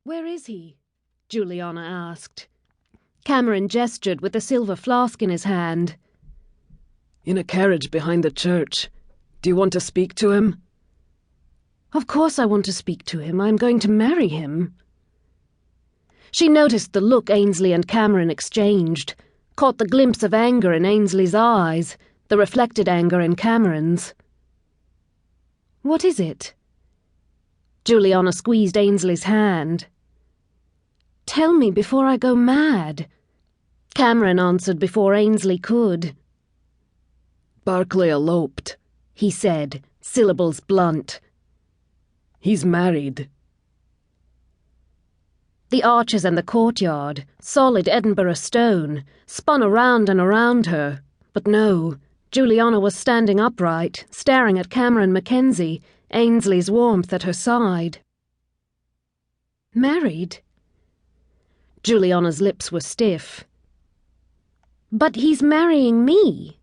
Where is he? Juliana asked. Cameron gestured with the silver flask in his hand. In a carriage behind the church. Do you want to speak to him? Of course I want to speak to him. I'm going to marry him. She noticed the look Ainsley and Cameron exchanged, caught the glimpse of anger in Ainsley's eyes, the reflected anger in Cameron's. What is it? Juliana squeezed Ainsley's hand. Tell me before I go mad. Cameron answered before Ainsley could. Barclay eloped, he said, syllables blunt. He's married. The arches and the courtyard, solid Edinburgh stone, spun around and around her. But no, Juliana was standing upright, staring at Cameron Mackenzie, Ainsley's warmth at her side. Married? Juliana's lips were stiff. But he's marrying me.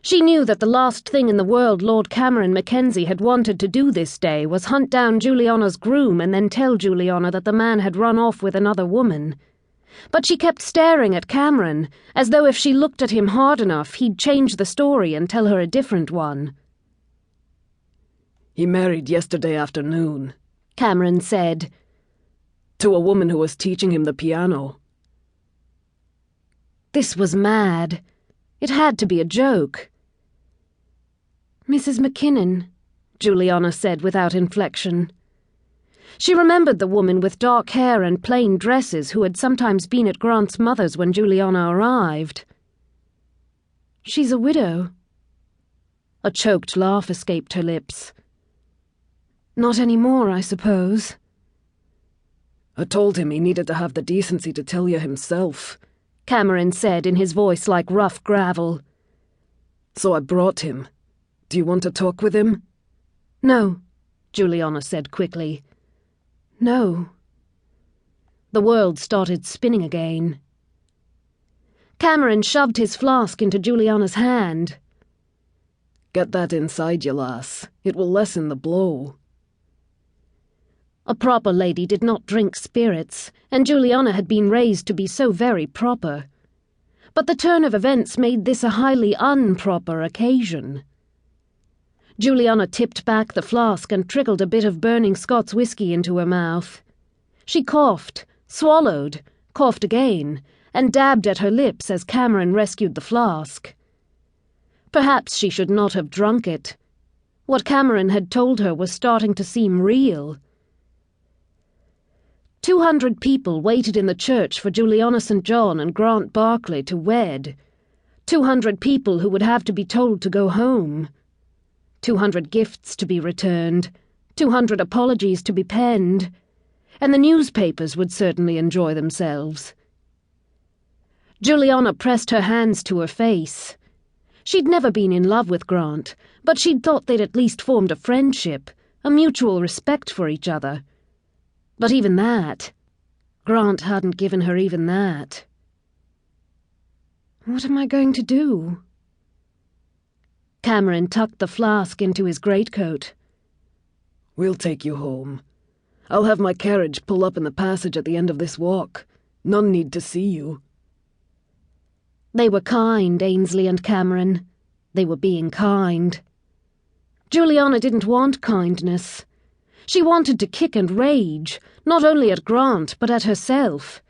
She knew that the last thing in the world Lord Cameron Mackenzie had wanted to do this day was hunt down Juliana's groom and then tell Juliana that the man had run off with another woman. But she kept staring at Cameron, as though if she looked at him hard enough he'd change the story and tell her a different one. He married yesterday afternoon, Cameron said. To a woman who was teaching him the piano. This was mad. It had to be a joke. Mrs. McKinnon, Juliana said without inflection. She remembered the woman with dark hair and plain dresses who had sometimes been at Grant's mother's when Juliana arrived. She's a widow. A choked laugh escaped her lips. Not any more, I suppose. I told him he needed to have the decency to tell you himself, Cameron said in his voice like rough gravel. So I brought him. Do you want to talk with him? No, Juliana said quickly. No. The world started spinning again. Cameron shoved his flask into Juliana's hand. Get that inside you, lass. It will lessen the blow. A proper lady did not drink spirits, and Juliana had been raised to be so very proper. But the turn of events made this a highly improper occasion. Juliana tipped back the flask and trickled a bit of burning Scots whisky into her mouth. She coughed, swallowed, coughed again, and dabbed at her lips as Cameron rescued the flask. Perhaps she should not have drunk it. What Cameron had told her was starting to seem real. 200 people waited in the church for Juliana St. John and Grant Barclay to wed. 200 people who would have to be told to go home. 200 gifts to be returned, 200 apologies to be penned, and the newspapers would certainly enjoy themselves. Juliana pressed her hands to her face. She'd never been in love with Grant, but she'd thought they'd at least formed a friendship, a mutual respect for each other. But even that, Grant hadn't given her even that. What am I going to do? Cameron tucked the flask into his greatcoat. We'll take you home. I'll have my carriage pull up in the passage at the end of this walk. None need to see you. They were kind, Ainsley and Cameron. They were being kind. Juliana didn't want kindness. She wanted to kick and rage, not only at Grant, but at herself.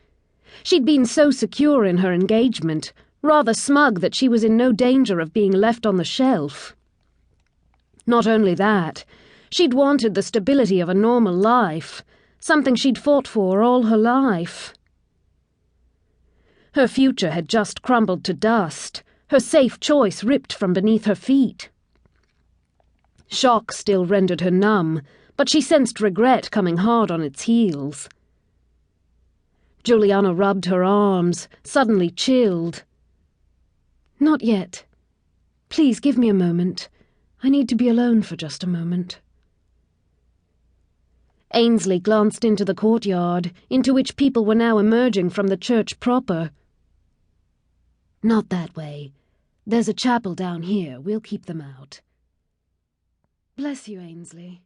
She'd been so secure in her engagement, rather smug that she was in no danger of being left on the shelf. Not only that, she'd wanted the stability of a normal life, something she'd fought for all her life. Her future had just crumbled to dust, her safe choice ripped from beneath her feet. Shock still rendered her numb, but she sensed regret coming hard on its heels. Juliana rubbed her arms, suddenly chilled. Not yet. Please give me a moment. I need to be alone for just a moment. Ainsley glanced into the courtyard, into which people were now emerging from the church proper. Not that way. There's a chapel down here. We'll keep them out. Bless you, Ainsley.